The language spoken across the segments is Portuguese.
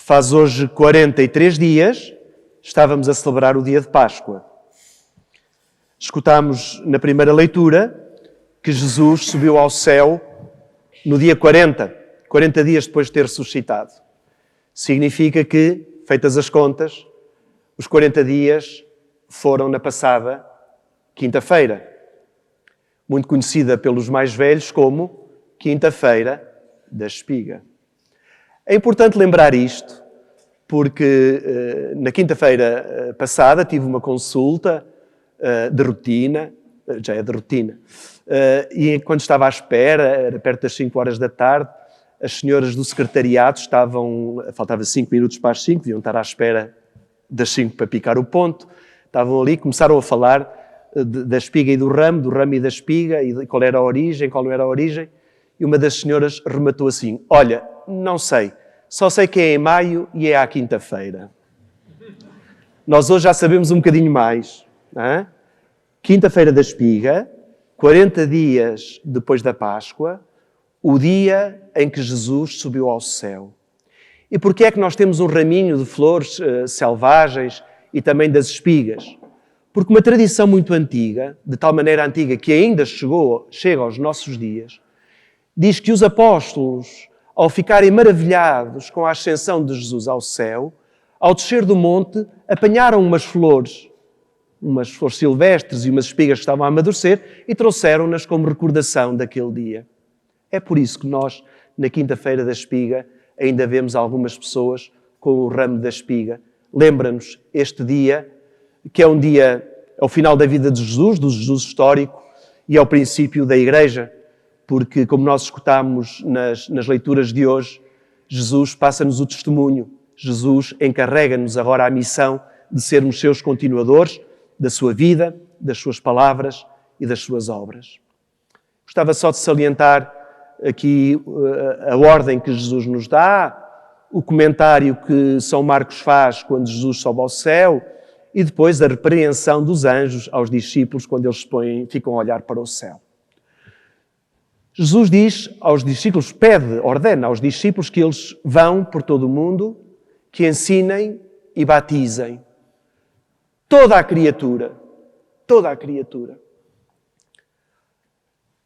Faz hoje 43 dias, estávamos a celebrar o dia de Páscoa. Escutámos na primeira leitura que Jesus subiu ao céu no dia 40 dias depois de ter ressuscitado. Significa que, feitas as contas, os 40 dias foram na passada quinta-feira, muito conhecida pelos mais velhos como Quinta-feira da Espiga. É importante lembrar isto, porque na quinta-feira passada tive uma consulta de rotina, já é de rotina, e quando estava à espera, era perto das 5 horas da tarde, as senhoras do secretariado faltava 5 minutos para as 5, deviam estar à espera das 5 para picar o ponto, estavam ali, começaram a falar da espiga e do ramo e da espiga, e qual era a origem, qual não era a origem, e uma das senhoras rematou assim: olha, não sei, só sei que é em maio e é à quinta-feira. Nós hoje já sabemos um bocadinho mais. Não é? Quinta-feira da Espiga, 40 dias depois da Páscoa, o dia em que Jesus subiu ao céu. E porquê é que nós temos um raminho de flores selvagens e também das espigas? Porque uma tradição muito antiga, de tal maneira antiga que ainda chega aos nossos dias, diz que os apóstolos, ao ficarem maravilhados com a ascensão de Jesus ao céu, ao descer do monte, apanharam umas flores silvestres e umas espigas que estavam a amadurecer e trouxeram-nas como recordação daquele dia. É por isso que nós, na Quinta-feira da Espiga, ainda vemos algumas pessoas com o ramo da espiga. Lembra-nos este dia, que é um dia ao final da vida de Jesus, do Jesus histórico, e ao princípio da Igreja, porque, como nós escutámos nas leituras de hoje, Jesus passa-nos o testemunho. Jesus encarrega-nos agora a missão de sermos seus continuadores da sua vida, das suas palavras e das suas obras. Gostava só de salientar aqui a ordem que Jesus nos dá, o comentário que São Marcos faz quando Jesus sobe ao céu e depois a repreensão dos anjos aos discípulos quando eles ficam a olhar para o céu. Jesus diz aos discípulos, ordena aos discípulos que eles vão por todo o mundo, que ensinem e batizem toda a criatura. Toda a criatura.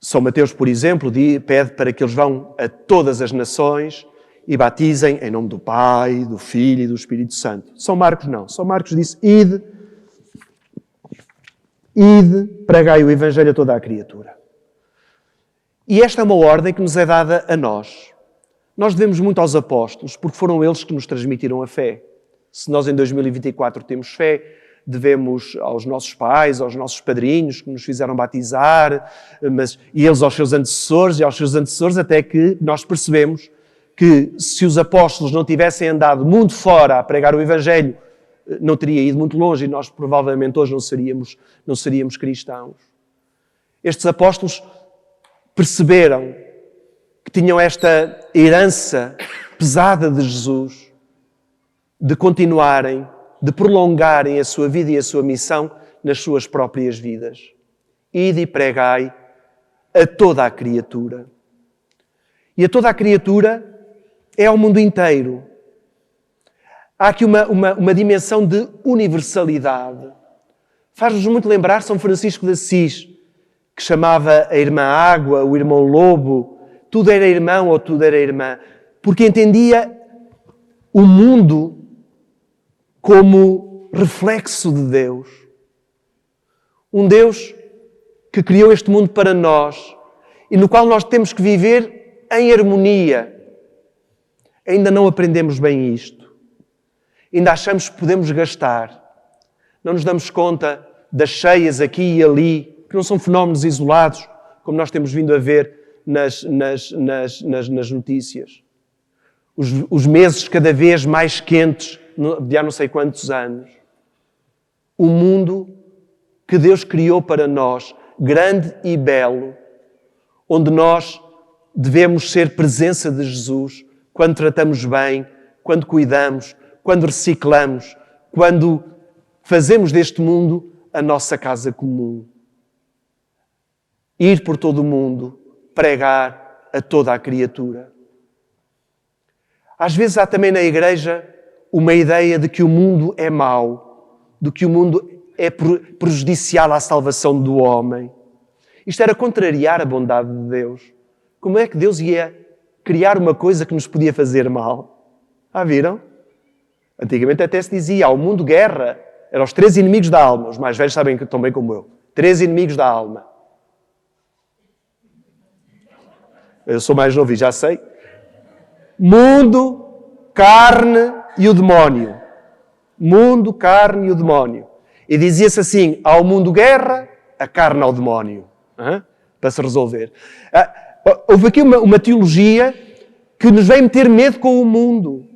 São Mateus, por exemplo, pede para que eles vão a todas as nações e batizem em nome do Pai, do Filho e do Espírito Santo. São Marcos não. São Marcos disse, ide, pregai o Evangelho a toda a criatura. E esta é uma ordem que nos é dada a nós. Nós devemos muito aos apóstolos, porque foram eles que nos transmitiram a fé. Se nós em 2024 temos fé, devemos aos nossos pais, aos nossos padrinhos que nos fizeram batizar, e eles aos seus antecessores, até que nós percebemos que se os apóstolos não tivessem andado muito fora a pregar o Evangelho, não teria ido muito longe e nós provavelmente hoje não seríamos cristãos. Estes apóstolos perceberam que tinham esta herança pesada de Jesus, de continuarem, de prolongarem a sua vida e a sua missão nas suas próprias vidas. Ide e pregai a toda a criatura. E a toda a criatura é ao mundo inteiro. Há aqui uma dimensão de universalidade. Faz-nos muito lembrar São Francisco de Assis, que chamava a irmã água, o irmão lobo, tudo era irmão ou tudo era irmã, porque entendia o mundo como reflexo de Deus. Um Deus que criou este mundo para nós e no qual nós temos que viver em harmonia. Ainda não aprendemos bem isto. Ainda achamos que podemos gastar. Não nos damos conta das cheias aqui e ali, que não são fenómenos isolados, como nós temos vindo a ver nas notícias. Os meses cada vez mais quentes, de há não sei quantos anos. O mundo que Deus criou para nós, grande e belo, onde nós devemos ser presença de Jesus quando tratamos bem, quando cuidamos, quando reciclamos, quando fazemos deste mundo a nossa casa comum. Ir por todo o mundo, pregar a toda a criatura. Às vezes há também na igreja uma ideia de que o mundo é mau, de que o mundo é prejudicial à salvação do homem. Isto era contrariar a bondade de Deus. Como é que Deus ia criar uma coisa que nos podia fazer mal? Viram? Antigamente até se dizia, ao mundo guerra. Eram os 3 inimigos da alma. Os mais velhos sabem tão bem como eu. 3 inimigos da alma. Eu sou mais novo e já sei. Mundo, carne e o demónio. Mundo, carne e o demónio. E dizia-se assim, ao mundo guerra, a carne ao demónio. Para se resolver. Houve aqui uma teologia que nos vem meter medo com o mundo.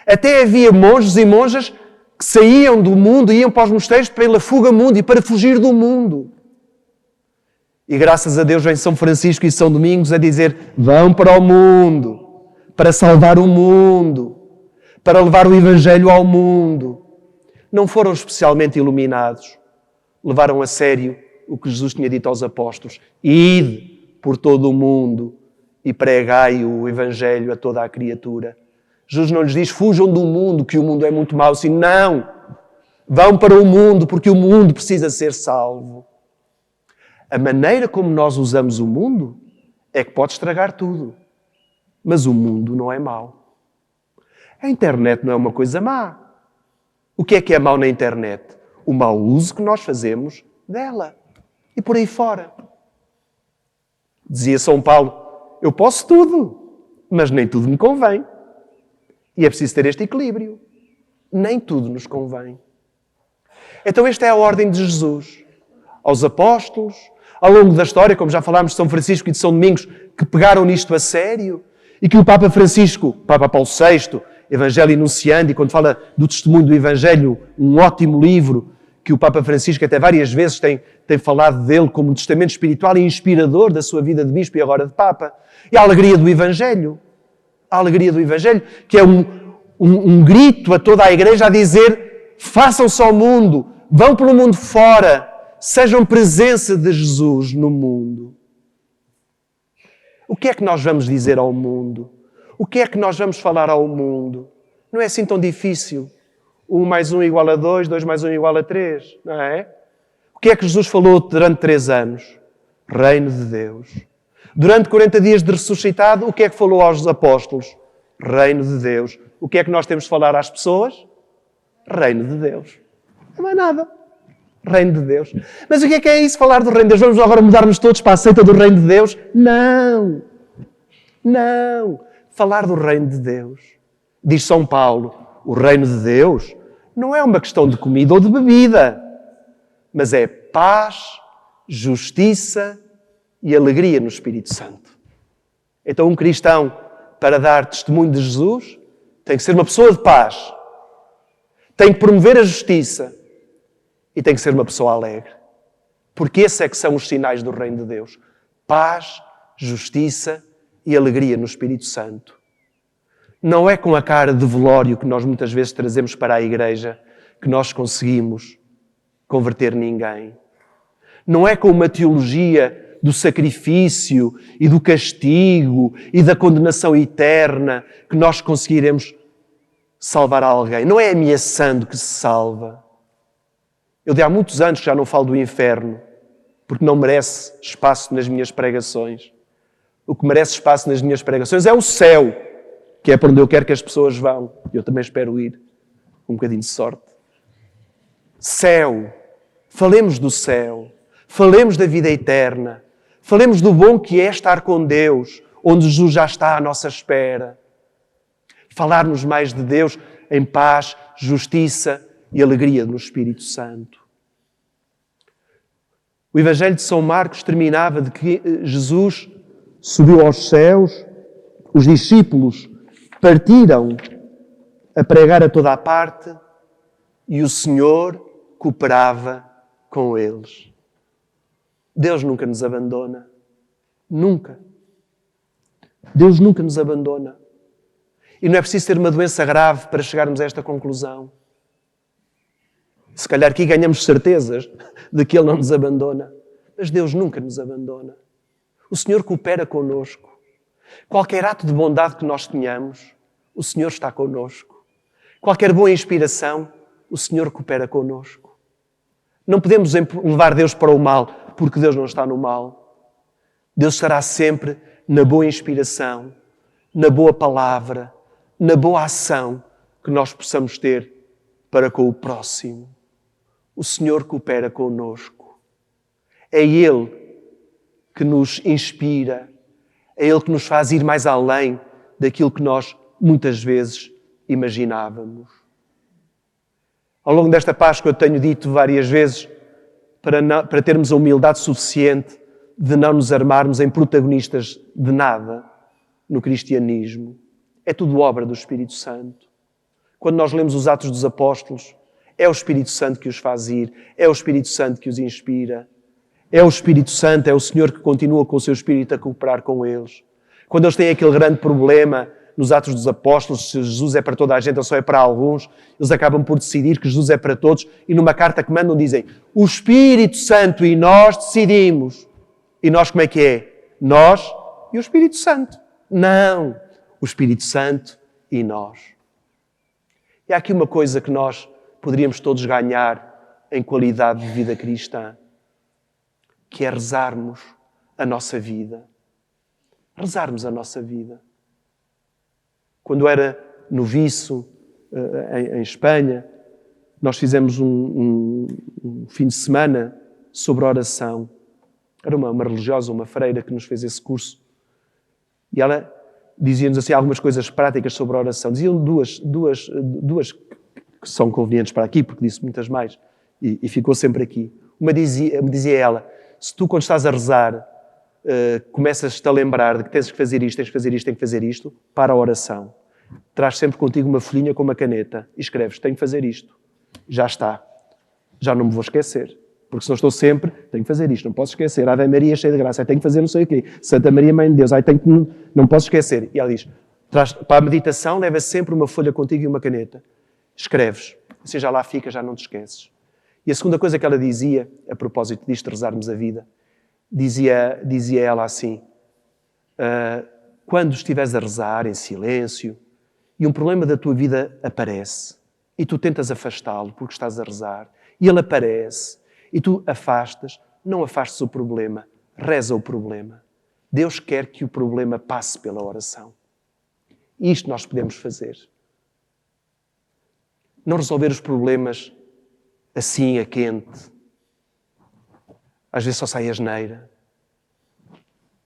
Até havia monges e monjas que saíam do mundo e iam para os mosteiros pela fuga mundo e para fugir do mundo. E graças a Deus vem São Francisco e São Domingos a dizer, vão para o mundo, para salvar o mundo, para levar o Evangelho ao mundo. Não foram especialmente iluminados. Levaram a sério o que Jesus tinha dito aos apóstolos. Ide por todo o mundo e pregai o Evangelho a toda a criatura. Jesus não lhes diz, fujam do mundo, que o mundo é muito mau. Assim, não! Vão para o mundo, porque o mundo precisa ser salvo. A maneira como nós usamos o mundo é que pode estragar tudo. Mas o mundo não é mau. A internet não é uma coisa má. O que é mau na internet? O mau uso que nós fazemos dela. E por aí fora. Dizia São Paulo, eu posso tudo, mas nem tudo me convém. E é preciso ter este equilíbrio. Nem tudo nos convém. Então esta é a ordem de Jesus. Aos apóstolos, ao longo da história, como já falámos de São Francisco e de São Domingos, que pegaram nisto a sério, e que o Papa Francisco, Papa Paulo VI, Evangelho Enunciandi, quando fala do testemunho do Evangelho, um ótimo livro, que o Papa Francisco até várias vezes tem falado dele como um testamento espiritual e inspirador da sua vida de bispo e agora de Papa. E a alegria do Evangelho. A alegria do Evangelho, que é um grito a toda a Igreja a dizer, façam-se ao mundo, vão pelo mundo fora, sejam presença de Jesus no mundo. O que é que nós vamos dizer ao mundo? O que é que nós vamos falar ao mundo? Não é assim tão difícil. 1 mais 1 igual a 2, 2 mais 1 igual a 3, não é? O que é que Jesus falou durante 3 anos? Reino de Deus. Durante 40 dias de ressuscitado, o que é que falou aos apóstolos? Reino de Deus. O que é que nós temos de falar às pessoas? Reino de Deus. Não é nada. Reino de Deus. Mas o que é isso, falar do Reino de Deus? Vamos agora mudar-nos todos para a seita do Reino de Deus? Não. Não. Falar do Reino de Deus. Diz São Paulo, o Reino de Deus não é uma questão de comida ou de bebida, mas é paz, justiça e alegria no Espírito Santo. Então um cristão, para dar testemunho de Jesus, tem que ser uma pessoa de paz, tem que promover a justiça e tem que ser uma pessoa alegre. Porque esses é que são os sinais do Reino de Deus. Paz, justiça e alegria no Espírito Santo. Não é com a cara de velório que nós muitas vezes trazemos para a igreja que nós conseguimos converter ninguém. Não é com uma teologia do sacrifício e do castigo e da condenação eterna que nós conseguiremos salvar alguém. Não é ameaçando que se salva. Eu de há muitos anos que já não falo do inferno, porque não merece espaço nas minhas pregações. O que merece espaço nas minhas pregações é o céu, que é para onde eu quero que as pessoas vão. Eu também espero ir, com um bocadinho de sorte. Céu. Falemos do céu. Falemos da vida eterna. Falemos do bom que é estar com Deus, onde Jesus já está à nossa espera. Falar-nos mais de Deus em paz, justiça e alegria no Espírito Santo. O Evangelho de São Marcos terminava de que Jesus subiu aos céus, os discípulos partiram a pregar a toda a parte e o Senhor cooperava com eles. Deus nunca nos abandona. Nunca. Deus nunca nos abandona. E não é preciso ter uma doença grave para chegarmos a esta conclusão. Se calhar aqui ganhamos certezas de que Ele não nos abandona. Mas Deus nunca nos abandona. O Senhor coopera connosco. Qualquer ato de bondade que nós tenhamos, o o Senhor está connosco. Qualquer boa inspiração, o Senhor coopera connosco. Não podemos levar Deus para o mal, porque Deus não está no mal. Deus estará sempre na boa inspiração, na boa palavra, na boa ação que nós possamos ter para com o próximo. O Senhor coopera connosco. É Ele que nos inspira, é Ele que nos faz ir mais além daquilo que nós muitas vezes imaginávamos. Ao longo desta Páscoa eu tenho dito várias vezes para termos a humildade suficiente de não nos armarmos em protagonistas de nada no cristianismo. É tudo obra do Espírito Santo. Quando nós lemos os Atos dos Apóstolos, é o Espírito Santo que os faz ir, é o Espírito Santo que os inspira, é o Espírito Santo, é o Senhor que continua com o seu Espírito a cooperar com eles. Quando eles têm aquele grande problema nos Atos dos Apóstolos, se Jesus é para toda a gente ou só é para alguns, eles acabam por decidir que Jesus é para todos e numa carta que mandam dizem: o Espírito Santo e nós decidimos. E nós como é que é? Nós e o Espírito Santo. Não, o Espírito Santo e nós. E há aqui uma coisa que nós poderíamos todos ganhar em qualidade de vida cristã, que é rezarmos a nossa vida. Rezarmos a nossa vida. Quando era noviço em Espanha, nós fizemos um fim de semana sobre oração. Era uma religiosa, uma freira que nos fez esse curso. E ela dizia-nos assim algumas coisas práticas sobre a oração. Diziam duas que são convenientes para aqui, porque disse muitas mais, e ficou sempre aqui. Uma dizia ela: se tu, quando estás a rezar, começas-te a lembrar de que tens que fazer isto, tens que fazer isto, tens que fazer isto, para a oração. Traz sempre contigo uma folhinha com uma caneta e escreves: tenho que fazer isto. Já está. Já não me vou esquecer. Porque se não estou sempre, tenho que fazer isto, não posso esquecer. Ave Maria cheia de graça, tenho que fazer não sei o quê. Santa Maria, Mãe de Deus, não posso esquecer. E ela diz: para a meditação, leva sempre uma folha contigo e uma caneta. Escreves. Assim já lá fica, já não te esqueces. E a segunda coisa que ela dizia, a propósito disto, rezarmos a vida, dizia ela assim: quando estiveres a rezar em silêncio e um problema da tua vida aparece e tu tentas afastá-lo porque estás a rezar e ele aparece e tu afastas, não afastes o problema, reza o problema. Deus quer que o problema passe pela oração. E isto nós podemos fazer. Não resolver os problemas assim, a quente. Às vezes só sai a asneira.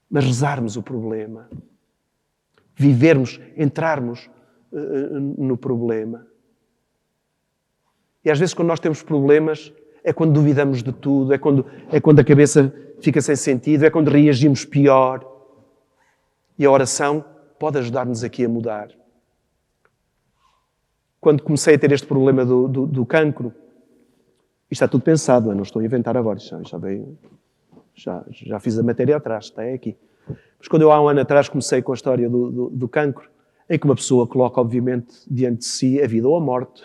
Mas rezarmos o problema. Vivermos, entrarmos no problema. E às vezes quando nós temos problemas é quando duvidamos de tudo, é quando a cabeça fica sem sentido, é quando reagimos pior. E a oração pode ajudar-nos aqui a mudar. Quando comecei a ter este problema do cancro, isto está tudo pensado, eu não estou a inventar agora, já fiz a matéria atrás, está aqui. Mas quando eu há um ano atrás comecei com a história do cancro, em que uma pessoa coloca, obviamente, diante de si a vida ou a morte,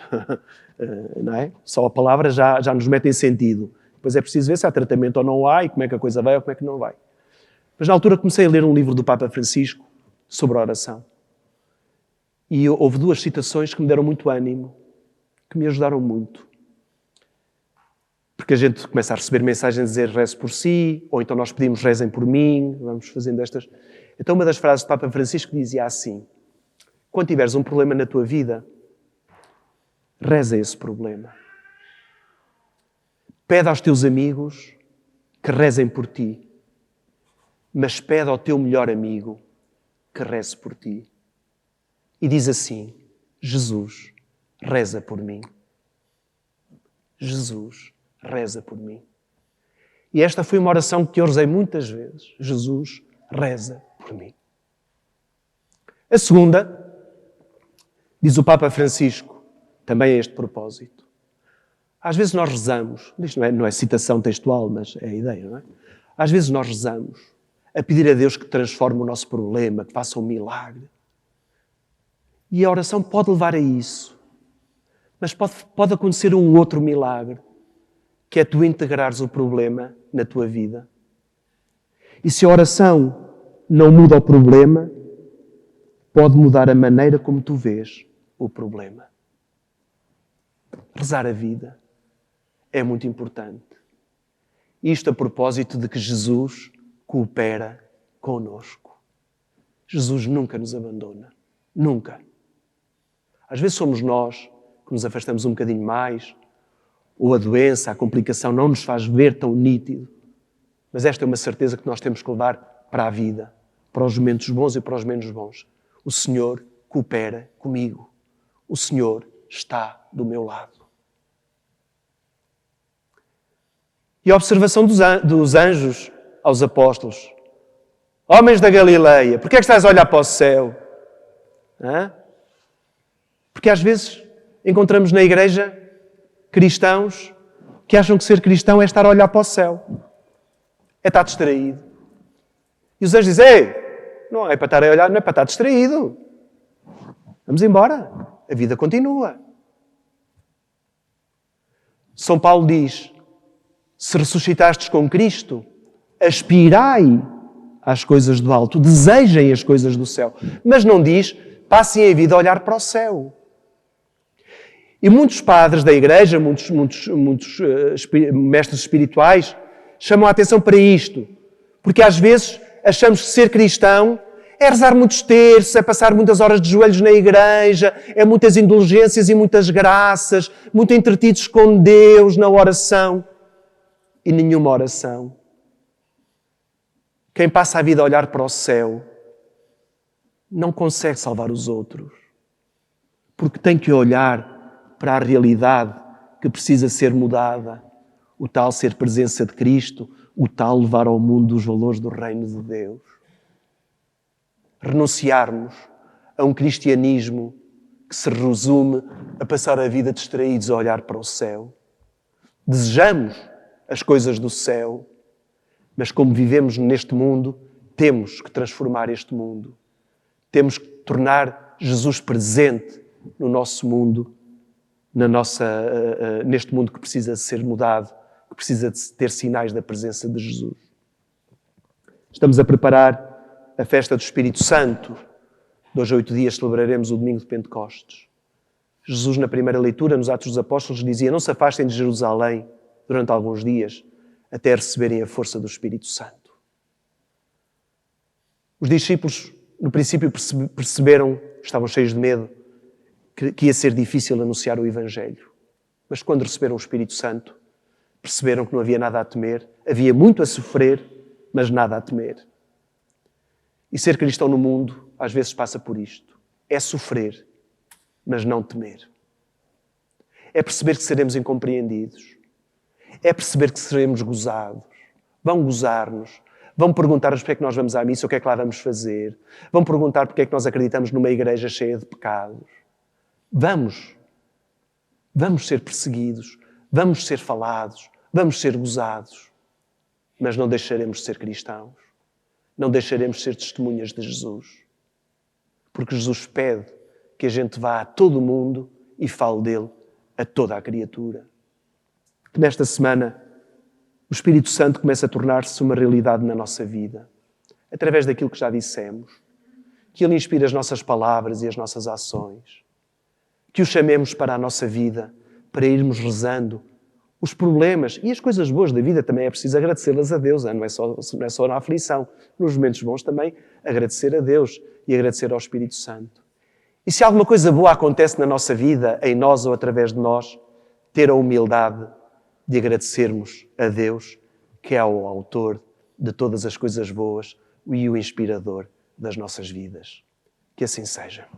não é? Só a palavra já nos mete em sentido. Depois é preciso ver se há tratamento ou não há, e como é que a coisa vai ou como é que não vai. Mas na altura comecei a ler um livro do Papa Francisco sobre a oração. E houve duas citações que me deram muito ânimo, que me ajudaram muito. Porque a gente começa a receber mensagens a dizer reze por si, ou então nós pedimos rezem por mim, vamos fazendo estas... Então uma das frases do Papa Francisco dizia assim: quando tiveres um problema na tua vida, reza esse problema. Pede aos teus amigos que rezem por ti, mas pede ao teu melhor amigo que reze por ti. E diz assim: Jesus, reza por mim. Jesus, reza por mim. E esta foi uma oração que eu rezei muitas vezes. Jesus, reza por mim. A segunda, diz o Papa Francisco, também a este propósito. Às vezes nós rezamos, isto não é citação textual, mas é a ideia, não é? Às vezes nós rezamos a pedir a Deus que transforme o nosso problema, que faça um milagre. E a oração pode levar a isso. Mas pode acontecer um outro milagre, que é tu integrares o problema na tua vida. E se a oração não muda o problema, pode mudar a maneira como tu vês o problema. Rezar a vida é muito importante. Isto a propósito de que Jesus coopera connosco. Jesus nunca nos abandona. Nunca. Às vezes somos nós que nos afastamos um bocadinho mais, ou a doença, a complicação não nos faz ver tão nítido. Mas esta é uma certeza que nós temos que levar para a vida, para os momentos bons e para os menos bons. O Senhor coopera comigo. O Senhor está do meu lado. E a observação dos anjos aos apóstolos. Homens da Galileia, porquê é que estás a olhar para o céu? Hã? Porque às vezes encontramos na igreja cristãos que acham que ser cristão é estar a olhar para o céu. É estar distraído. E os anjos dizem, ei, não é para estar a olhar, não é para estar distraído. Vamos embora. A vida continua. São Paulo diz, se ressuscitastes com Cristo, aspirai às coisas do alto, desejem as coisas do céu. Mas não diz, passem a vida a olhar para o céu. E muitos padres da igreja, muitos mestres espirituais, chamam a atenção para isto. Porque às vezes achamos que ser cristão é rezar muitos terços, é passar muitas horas de joelhos na igreja, é muitas indulgências e muitas graças, muito entretidos com Deus na oração. E nenhuma oração. Quem passa a vida a olhar para o céu não consegue salvar os outros. Porque tem que olhar para a realidade que precisa ser mudada. O tal ser presença de Cristo, o tal levar ao mundo os valores do reino de Deus. Renunciarmos a um cristianismo que se resume a passar a vida distraídos a olhar para o céu. Desejamos as coisas do céu, mas como vivemos neste mundo, temos que transformar este mundo. Temos que tornar Jesus presente no nosso mundo, neste mundo que precisa de ser mudado, que precisa de ter sinais da presença de Jesus. Estamos a preparar a festa do Espírito Santo. De hoje a 8 dias celebraremos o domingo de Pentecostes. Jesus, na primeira leitura, nos Atos dos Apóstolos, dizia, não se afastem de Jerusalém durante alguns dias, até receberem a força do Espírito Santo. Os discípulos, no princípio, perceberam, estavam cheios de medo, que ia ser difícil anunciar o Evangelho. Mas quando receberam o Espírito Santo, perceberam que não havia nada a temer, havia muito a sofrer, mas nada a temer. E ser cristão no mundo, às vezes, passa por isto. É sofrer, mas não temer. É perceber que seremos incompreendidos. É perceber que seremos gozados. Vão gozar-nos. Vão perguntar-nos porque é que nós vamos à missa, o que é que lá vamos fazer. Vão perguntar porque é que nós acreditamos numa igreja cheia de pecados. Vamos ser perseguidos. Vamos ser falados. Vamos ser gozados. Mas não deixaremos de ser cristãos. Não deixaremos de ser testemunhas de Jesus. Porque Jesus pede que a gente vá a todo o mundo e fale dele a toda a criatura. Que nesta semana o Espírito Santo comece a tornar-se uma realidade na nossa vida, através daquilo que já dissemos, que Ele inspire as nossas palavras e as nossas ações, que o chamemos para a nossa vida, para irmos rezando os problemas e as coisas boas da vida também é preciso agradecê-las a Deus, não é só na aflição, nos momentos bons também agradecer a Deus e agradecer ao Espírito Santo. E se alguma coisa boa acontece na nossa vida, em nós ou através de nós, ter a humildade de agradecermos a Deus, que é o autor de todas as coisas boas e o inspirador das nossas vidas. Que assim seja.